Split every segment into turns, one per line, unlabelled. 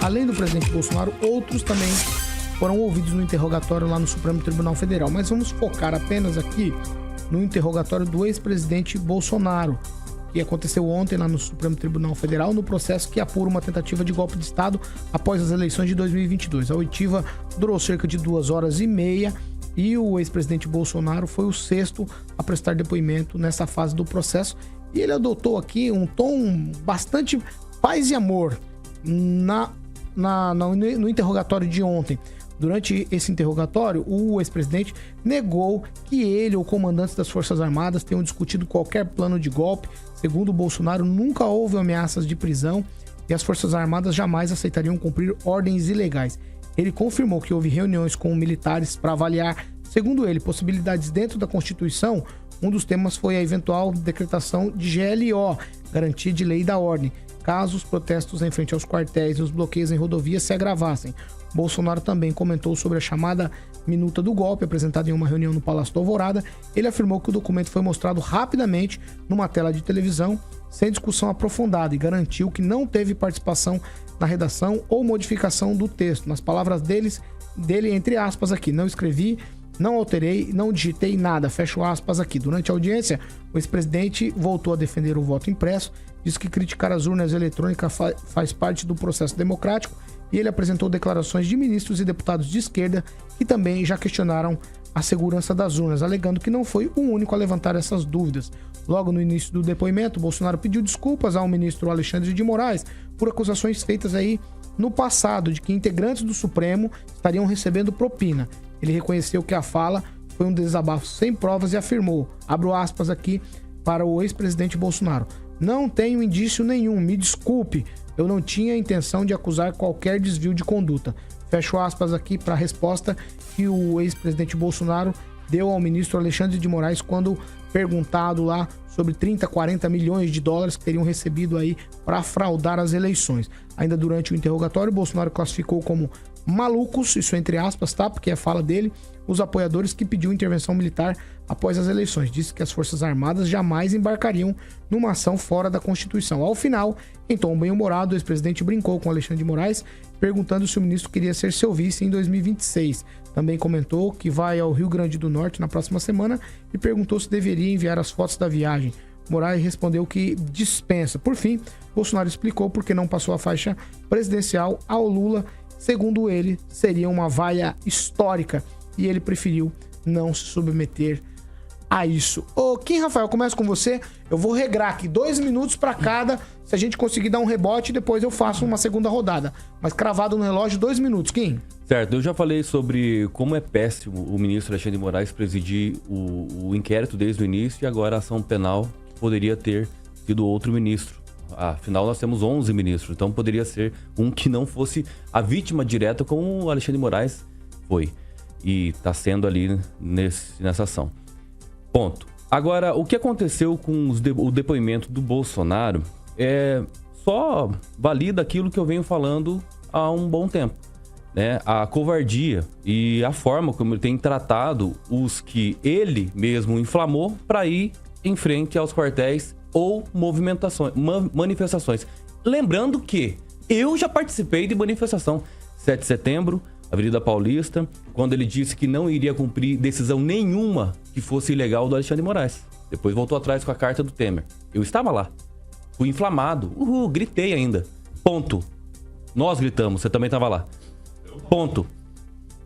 além do presidente Bolsonaro, outros também foram ouvidos no interrogatório lá no Supremo Tribunal Federal. Mas vamos focar apenas aqui no interrogatório do ex-presidente Bolsonaro, que aconteceu ontem lá no Supremo Tribunal Federal, no processo que apura uma tentativa de golpe de Estado após as eleições de 2022. A oitiva durou cerca de 2h30 e o ex-presidente Bolsonaro foi o sexto a prestar depoimento nessa fase do processo. E ele adotou aqui um tom bastante paz e amor no interrogatório de ontem. Durante esse interrogatório, o ex-presidente negou que ele ou comandantes das Forças Armadas tenham discutido qualquer plano de golpe. Segundo o Bolsonaro, nunca houve ameaças de prisão e as Forças Armadas jamais aceitariam cumprir ordens ilegais. Ele confirmou que houve reuniões com militares para avaliar, segundo ele, possibilidades dentro da Constituição. Um dos temas foi a eventual decretação de GLO, Garantia de Lei da Ordem, caso os protestos em frente aos quartéis e os bloqueios em rodovias se agravassem. Bolsonaro também comentou sobre a chamada minuta do golpe, apresentada em uma reunião no Palácio da Alvorada. Ele afirmou que o documento foi mostrado rapidamente numa tela de televisão, sem discussão aprofundada, e garantiu que não teve participação na redação ou modificação do texto. Nas palavras dele, entre aspas aqui, não escrevi, não alterei, não digitei nada, fecho aspas aqui. Durante a audiência, o ex-presidente voltou a defender o voto impresso, disse que criticar as urnas eletrônicas faz parte do processo democrático, e ele apresentou declarações de ministros e deputados de esquerda que também já questionaram a segurança das urnas, alegando que não foi o único a levantar essas dúvidas. Logo no início do depoimento, Bolsonaro pediu desculpas ao ministro Alexandre de Moraes por acusações feitas aí no passado de que integrantes do Supremo estariam recebendo propina. Ele reconheceu que a fala foi um desabafo sem provas e afirmou, abro aspas aqui para o ex-presidente Bolsonaro: não tenho indício nenhum, me desculpe, eu não tinha a intenção de acusar qualquer desvio de conduta. Fecho aspas aqui para a resposta que o ex-presidente Bolsonaro deu ao ministro Alexandre de Moraes quando perguntado lá sobre 30, 40 milhões de dólares que teriam recebido aí para fraudar as eleições. Ainda durante o interrogatório, Bolsonaro classificou como malucos, isso entre aspas, tá? Porque é a fala dele, os apoiadores que pediu intervenção militar após as eleições. Disse que as Forças Armadas jamais embarcariam numa ação fora da Constituição. Ao final, em tom bem-humorado, o ex-presidente brincou com Alexandre de Moraes, perguntando se o ministro queria ser seu vice em 2026. Também comentou que vai ao Rio Grande do Norte na próxima semana e perguntou se deveria enviar as fotos da viagem. Moraes respondeu que dispensa. Por fim, Bolsonaro explicou por que não passou a faixa presidencial ao Lula. Segundo ele, seria uma vaia histórica e ele preferiu não se submeter a isso. Ô, Kim Rafael, começo com você. Eu vou regrar aqui 2 minutos para cada. Se a gente conseguir dar um rebote, depois eu faço uma segunda rodada. Mas cravado no relógio, 2 minutos, Kim.
Certo, eu já falei sobre como é péssimo o ministro Alexandre de Moraes presidir o inquérito desde o início e agora a ação penal poderia ter sido outro ministro. Afinal, nós temos 11 ministros, então poderia ser um que não fosse a vítima direta como o Alexandre de Moraes foi. E está sendo ali nessa ação. Ponto. Agora, o que aconteceu com o depoimento do Bolsonaro só valida aquilo que eu venho falando há um bom tempo. Né? A covardia e a forma como ele tem tratado os que ele mesmo inflamou para ir em frente aos quartéis ou manifestações. Lembrando que eu já participei de manifestação 7 de setembro, Avenida Paulista, quando ele disse que não iria cumprir decisão nenhuma que fosse ilegal do Alexandre de Moraes. Depois voltou atrás com a carta do Temer. Eu estava lá. Fui inflamado. Gritei ainda. Ponto. Nós gritamos, você também estava lá. Ponto.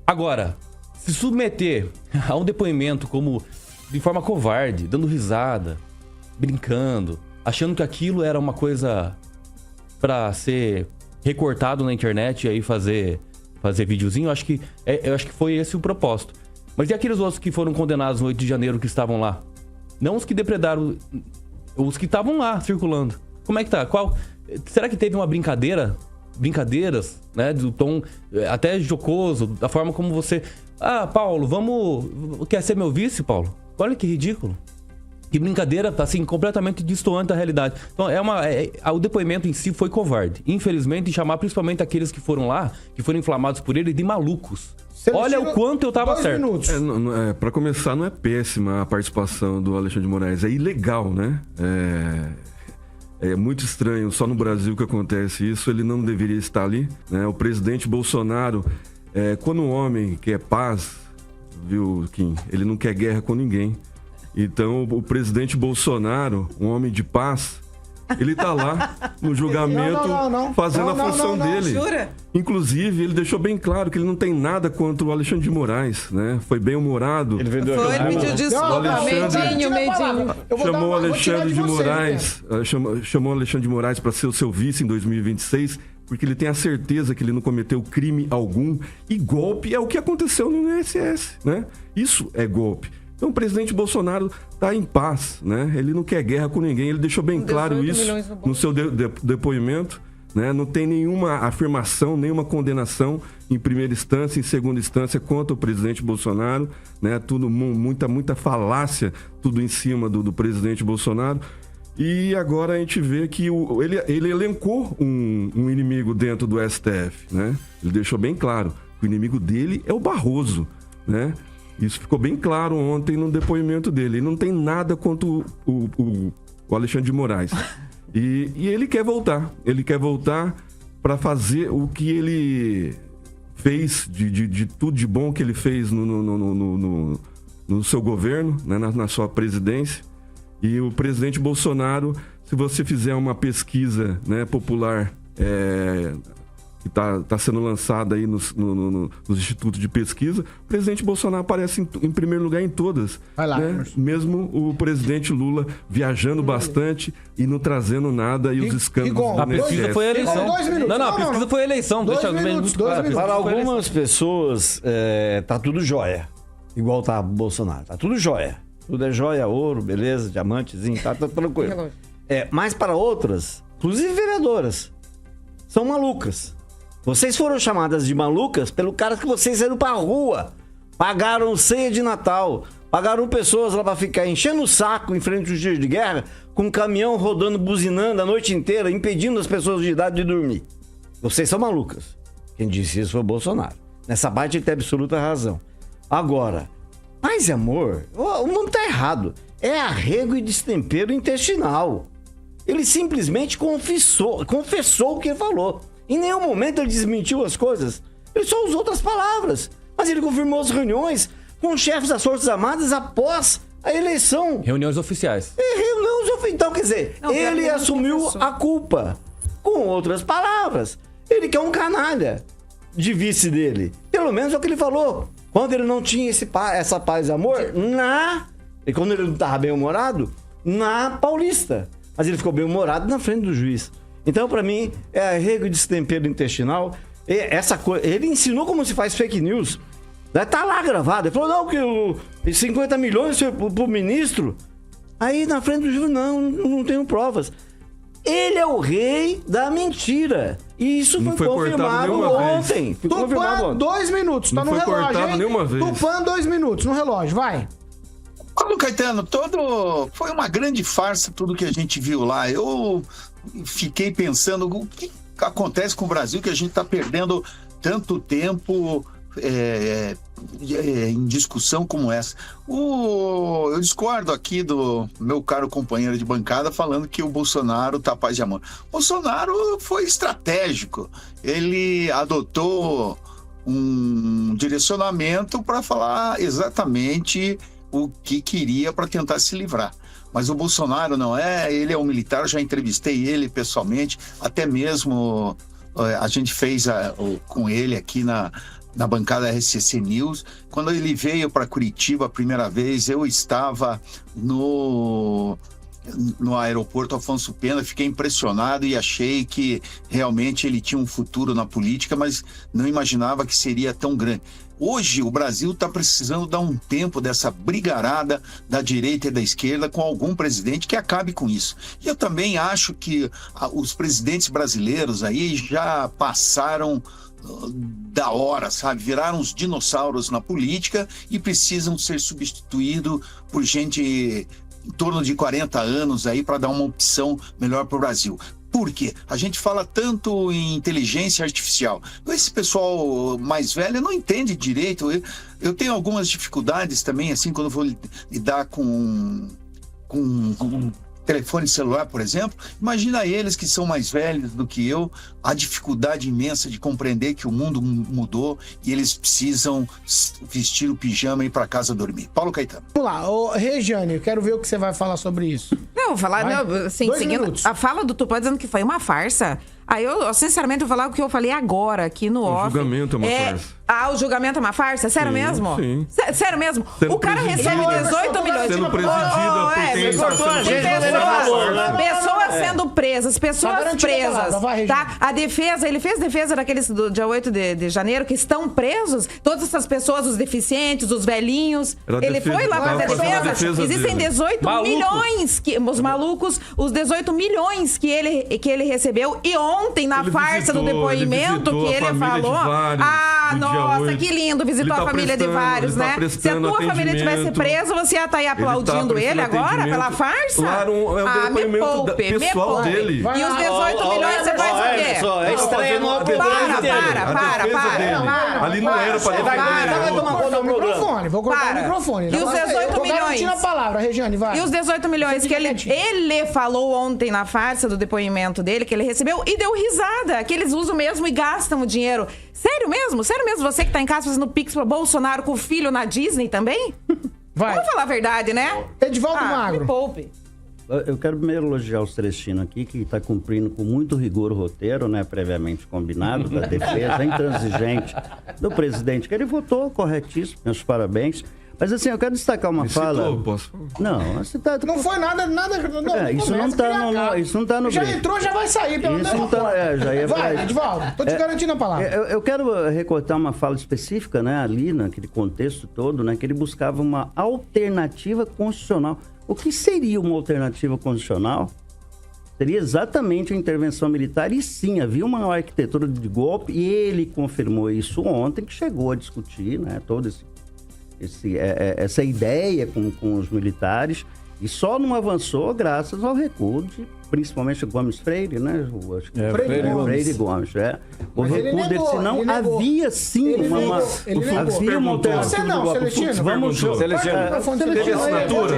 Agora, se submeter a um depoimento como de forma covarde, dando risada, brincando, achando que aquilo era uma coisa pra ser recortado na internet e aí fazer videozinho, eu acho que foi esse o propósito. Mas e aqueles outros que foram condenados no 8 de janeiro que estavam lá? Não os que depredaram, os que estavam lá circulando. Como é que tá? Será que teve uma brincadeiras, né, do tom até jocoso, da forma como você... Paulo, quer ser meu vice, Paulo? Olha que ridículo. Que brincadeira, assim, completamente distoante da realidade. Então, o depoimento em si foi covarde. Infelizmente, em chamar principalmente aqueles que foram lá, que foram inflamados por ele, de malucos. Olha o quanto eu tava certo.
Pra começar, não é péssima a participação do Alexandre de Moraes. É ilegal, né? É muito estranho, só no Brasil que acontece isso, ele não deveria estar ali, né? O presidente Bolsonaro, quando um homem quer paz, viu, Kim, ele não quer guerra com ninguém. Então, o presidente Bolsonaro, um homem de paz, ele tá lá no julgamento fazendo a função dele.
Jura?
Inclusive, ele deixou bem claro que ele não tem nada contra o Alexandre de Moraes, né? Foi bem humorado.
Ele pediu desculpa. Medinho.
Chamou o Alexandre de Moraes, chamou o Alexandre de Moraes para ser o seu vice em 2026, porque ele tem a certeza que ele não cometeu crime algum. E golpe é o que aconteceu no INSS, né? Isso é golpe. Então o presidente Bolsonaro está em paz, né? Ele não quer guerra com ninguém, ele deixou bem claro isso no seu depoimento, né? Não tem nenhuma afirmação, nenhuma condenação em primeira instância, em segunda instância contra o presidente Bolsonaro, né? Tudo muita falácia, tudo em cima do presidente Bolsonaro. E agora a gente vê que ele elencou um inimigo dentro do STF, né? Ele deixou bem claro que o inimigo dele é o Barroso, né? Isso ficou bem claro ontem no depoimento dele. Ele não tem nada contra o Alexandre de Moraes. E ele quer voltar. Ele quer voltar para fazer o que ele fez, de tudo de bom que ele fez no seu governo, né, na sua presidência. E o presidente Bolsonaro, se você fizer uma pesquisa, né, popular, que está sendo lançada aí nos institutos de pesquisa, o presidente Bolsonaro aparece em primeiro lugar em todas.
Vai lá,
né? Mesmo o presidente Lula viajando bastante e não trazendo nada e os escândalos.
A pesquisa foi a eleição. A pesquisa foi a eleição.
Para algumas pessoas, tá tudo jóia. Igual tá Bolsonaro. Tá tudo jóia. Tudo é jóia, ouro, beleza, diamantezinho, tá tranquilo. Mas para outras, inclusive vereadoras, são malucas. Vocês foram chamadas de malucas pelo cara que vocês saíram pra rua. Pagaram ceia de Natal. Pagaram pessoas lá pra ficar enchendo o saco em frente aos dias de guerra, com um caminhão rodando, buzinando a noite inteira, impedindo as pessoas de idade de dormir. Vocês são malucas. Quem disse isso foi o Bolsonaro. Nessa parte ele tem absoluta razão. Agora, paz e amor, o mundo tá errado. É arrego e destempero intestinal. Ele simplesmente confessou o que ele falou. Em nenhum momento ele desmentiu as coisas. Ele só usou outras palavras. Mas ele confirmou as reuniões com os chefes das Forças Armadas após a eleição.
Reuniões oficiais.
Então, quer dizer, ele assumiu a culpa. Com outras palavras, ele quer um canalha de vice dele. Pelo menos é o que ele falou. Quando ele não tinha essa paz e amor, e quando ele não estava bem-humorado, na Paulista. Mas ele ficou bem-humorado na frente do juiz. Então, para mim, é arrego e destempero intestinal. Ele ensinou como se faz fake news. Tá lá gravado. Ele falou, não, que 50 milhões foi pro ministro. Aí, na frente do juiz, não tenho provas. Ele é o rei da mentira. E isso foi confirmado ontem.
Tupã, 2 minutos. Tá no relógio, hein? Tupã, 2 minutos no relógio. Vai.
Paulo Caetano, foi uma grande farsa tudo que a gente viu lá. Eu fiquei pensando o que acontece com o Brasil, que a gente está perdendo tanto tempo em discussão como essa. Eu discordo aqui do meu caro companheiro de bancada falando que o Bolsonaro tá paz de amor. Bolsonaro foi estratégico. Ele adotou um direcionamento para falar exatamente o que queria para tentar se livrar. Mas o Bolsonaro ele é um militar, eu já entrevistei ele pessoalmente, até mesmo a gente fez com ele aqui na bancada RCC News. Quando ele veio para Curitiba a primeira vez, eu estava no aeroporto Afonso Pena, fiquei impressionado e achei que realmente ele tinha um futuro na política, mas não imaginava que seria tão grande. Hoje o Brasil está precisando dar um tempo dessa brigarada da direita e da esquerda com algum presidente que acabe com isso. E eu também acho que os presidentes brasileiros aí já passaram da hora, sabe? Viraram uns dinossauros na política e precisam ser substituídos por gente em torno de 40 anos aí para dar uma opção melhor para o Brasil. Por quê? A gente fala tanto em inteligência artificial. Esse pessoal mais velho não entende direito. Eu tenho algumas dificuldades também, assim, quando eu vou lidar com telefone celular, por exemplo, imagina eles que são mais velhos do que eu, a dificuldade imensa de compreender que o mundo mudou e eles precisam vestir o pijama e ir para casa dormir. Paulo Caetano.
Vamos lá, ô, Regiane, eu quero ver o que você vai falar sobre isso.
Não, vou falar, não, assim,
2
seguindo
minutos.
a fala do Tupã dizendo que foi uma farsa. Aí eu, sinceramente, vou falar o que eu falei agora aqui no off.
O julgamento é uma farsa.
O julgamento é uma farsa? Sério mesmo?
Sim.
Sério mesmo?
Sendo
o cara recebe 18 milhões.
Sendo presidido
Pessoas sendo presas, pessoas presas. Tá? A defesa, ele fez defesa daqueles do dia 8 de janeiro que estão presos. Todas essas pessoas, os deficientes, os velhinhos. Ele foi lá fazer a defesa. Existem 18 milhões, os malucos, os 18 milhões que ele recebeu. E ontem, na farsa do depoimento que ele falou... Nossa, que lindo, visitou a família de vários, né? Se a tua família tivesse presa, você ia estar aí aplaudindo ele agora pela farsa?
Claro, é o depoimento pessoal dele.
E os 18 milhões você faz o quê?
É estranho no
Para.
Ali não era pra
Vai cortar o microfone, vou cortar o microfone.
E os 18 milhões?
a palavra, Regiane, vai.
E os 18 milhões que ele falou ontem na farsa do depoimento dele, que ele recebeu, e deu risada, que eles usam mesmo e gastam o dinheiro. Sério mesmo? Sério mesmo? Você que tá em casa fazendo pix pra Bolsonaro com o filho na Disney também?
Vai.
Vamos falar a verdade, né?
Edivaldo Magro.
Me poupe.
Eu quero primeiro elogiar o Celestino aqui, que está cumprindo com muito rigor o roteiro, né, previamente combinado, da defesa intransigente do presidente, que ele votou corretíssimo, meus parabéns. Mas assim, eu quero destacar uma fala...
Posso?
Não, você tá...
Não foi nada...
isso não tá no
Já
brief.
entrou, já vai sair, pelo menos.
Isso não tá... já ia
Vai, Edivaldo, tô te garantindo a palavra.
Eu quero recortar uma fala específica, né, ali naquele contexto todo, né, que ele buscava uma alternativa constitucional. O que seria uma alternativa constitucional? Seria exatamente a intervenção militar, e sim, havia uma arquitetura de golpe, e ele confirmou isso ontem, que chegou a discutir, né, todo essa ideia com os militares, e só não avançou graças ao recuo de, principalmente, Gomes Freire, né? Freire Gomes. O recuo dele, senão havia sim havia uma alternativa do golpe.
Vamos, Celestino.
Teve assinatura?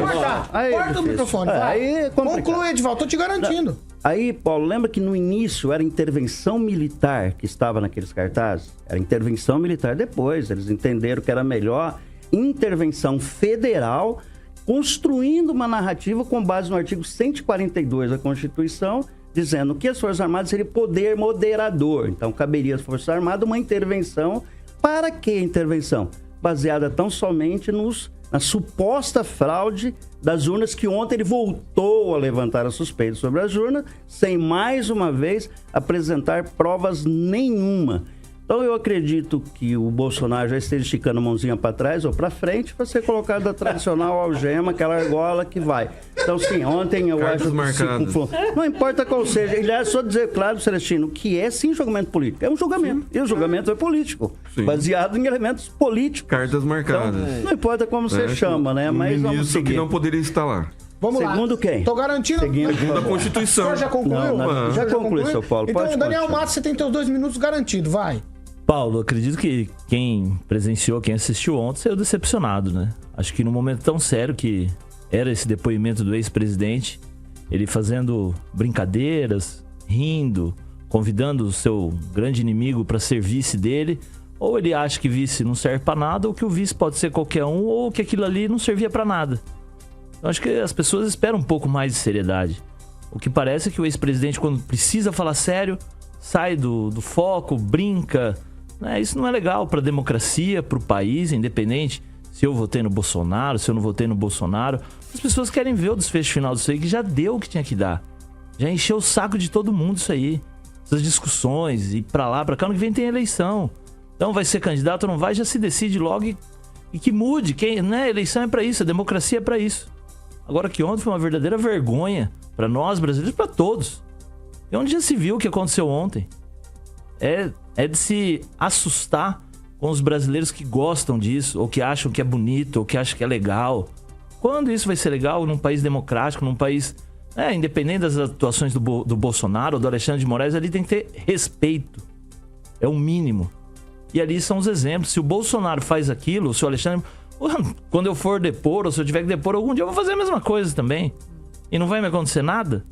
Corta o microfone, vai. Conclui, Edivaldo, tô te garantindo.
Aí, Paulo, lembra que no início era intervenção militar que estava naqueles cartazes? Era intervenção militar. Depois, eles entenderam que era melhor intervenção federal, construindo uma narrativa com base no artigo 142 da Constituição, dizendo que as Forças Armadas seriam poder moderador. Então, caberia às Forças Armadas uma intervenção. Para que intervenção? Baseada tão somente na suposta fraude das urnas, que ontem ele voltou a levantar a suspeita sobre as urnas, sem mais uma vez apresentar provas nenhuma. Então eu acredito que o Bolsonaro já esteja esticando a mãozinha para trás ou para frente para ser colocado a tradicional algema, aquela argola que vai. Então sim, ontem eu acho que não importa qual seja. Aliás, só dizer claro, Celestino, que é sim julgamento político. É um julgamento. E o julgamento é político. Sim. Baseado em elementos políticos.
Cartas marcadas.
Então, não importa como você chama, né? Mas vamos seguir.
Que não poderia estar lá.
Vamos
Segundo
lá.
quem?
Tô garantindo.
Segundo a Constituição.
O senhor já concluiu?
Já concluiu, seu Paulo.
Então,
pode
Daniel
continuar.
Matos, você tem teus 2 minutos garantido, vai.
Paulo, acredito que quem presenciou, quem assistiu ontem, saiu decepcionado, né? Acho que num momento tão sério que era esse depoimento do ex-presidente, ele fazendo brincadeiras, rindo, convidando o seu grande inimigo para ser vice dele, ou ele acha que vice não serve para nada, ou que o vice pode ser qualquer um, ou que aquilo ali não servia para nada. Eu acho que as pessoas esperam um pouco mais de seriedade. O que parece é que o ex-presidente, quando precisa falar sério, sai do foco, brinca. Isso não é legal para a democracia, para o país, independente se eu votei no Bolsonaro, se eu não votei no Bolsonaro. As pessoas querem ver o desfecho final disso aí, que já deu o que tinha que dar. Já encheu o saco de todo mundo isso aí. Essas discussões, e pra lá, pra cá, ano que vem tem eleição. Então vai ser candidato ou não vai, já se decide logo e que mude. Né? Eleição é para isso, a democracia é para isso. Agora que ontem foi uma verdadeira vergonha para nós brasileiros, para todos. E onde já se viu o que aconteceu ontem? É de se assustar com os brasileiros que gostam disso, ou que acham que é bonito, ou que acham que é legal. Quando isso vai ser legal num país democrático, num país... independente das atuações do Bolsonaro ou do Alexandre de Moraes, ali tem que ter respeito. É o mínimo. E ali são os exemplos. Se o Bolsonaro faz aquilo, se o Alexandre... Quando eu for depor, ou se eu tiver que depor algum dia, eu vou fazer a mesma coisa também. e não vai me acontecer nada?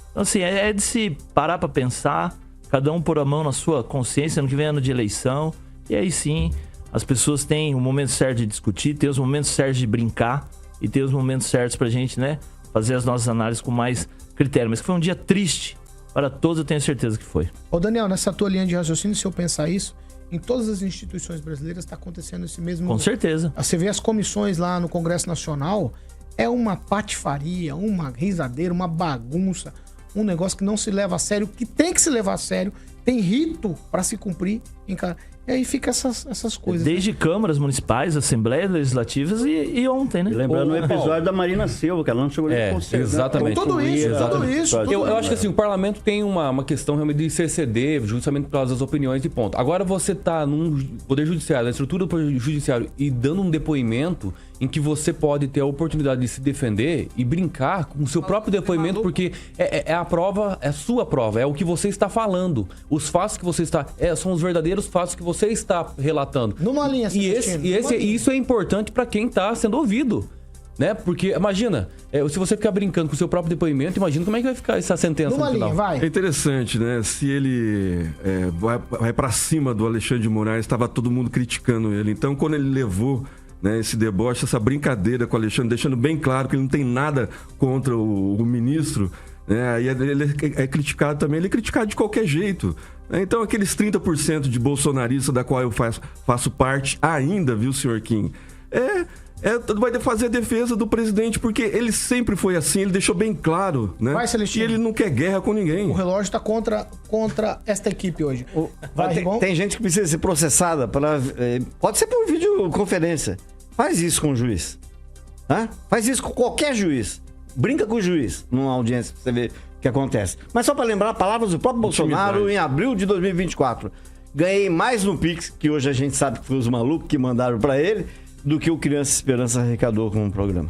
Então, assim, é de se parar pra pensar, cada um pôr a mão na sua consciência no que vem ano de eleição, e aí sim, as pessoas têm o momento certo de discutir, tem os momentos certos de brincar, e tem os momentos certos pra gente, né, fazer as nossas análises com mais critério. Mas que foi um dia triste para todos, eu tenho certeza que foi.
Ô Daniel, nessa tua linha de raciocínio, se eu pensar isso, em todas as instituições brasileiras está acontecendo esse mesmo...
Com certeza.
Você vê as comissões lá no Congresso Nacional, é uma patifaria, uma risadeira, uma bagunça, um negócio que não se leva a sério, que tem que se levar a sério, tem rito para se cumprir em cada... E aí fica essas coisas.
Desde câmaras municipais, assembleias legislativas e ontem, né?
E lembrando o episódio da Marina Silva, que ela não chegou a consertar.
Exatamente.
Tudo isso.
Eu acho que assim, o parlamento tem uma questão realmente de se exceder, justamente por causa das opiniões de ponto. Agora você tá num poder judiciário, na estrutura do poder judiciário, e dando um depoimento em que você pode ter a oportunidade de se defender e brincar com o seu próprio depoimento, porque é a prova, é a sua prova, é o que você está falando. Os fatos que você está... são os verdadeiros fatos que você está relatando.
Numa linha,
isso é importante para quem está sendo ouvido, né? Porque, imagina, se você ficar brincando com o seu próprio depoimento, imagina como é que vai ficar essa sentença no final.
É interessante, né? Se ele vai para cima do Alexandre de Moraes, estava todo mundo criticando ele. Então, quando ele levou, né, esse deboche, essa brincadeira com o Alexandre, deixando bem claro que ele não tem nada contra o ministro, né? Aí ele é criticado também, ele é criticado de qualquer jeito. Então, aqueles 30% de bolsonarista da qual eu faço parte ainda, viu, senhor Kim? Vai fazer a defesa do presidente, porque ele sempre foi assim, ele deixou bem claro, né?
Vai, Celestino.
E ele não quer guerra com ninguém.
O relógio está contra esta equipe hoje.
Tem gente que precisa ser processada, pode ser por videoconferência. Faz isso com o juiz. Faz isso com qualquer juiz. Brinca com o juiz numa audiência pra você ver o que acontece. Mas só para lembrar, palavras do próprio Bolsonaro em abril de 2024. Ganhei mais no Pix, que hoje a gente sabe que foi os malucos que mandaram para ele, do que o Criança Esperança arrecadou com o programa.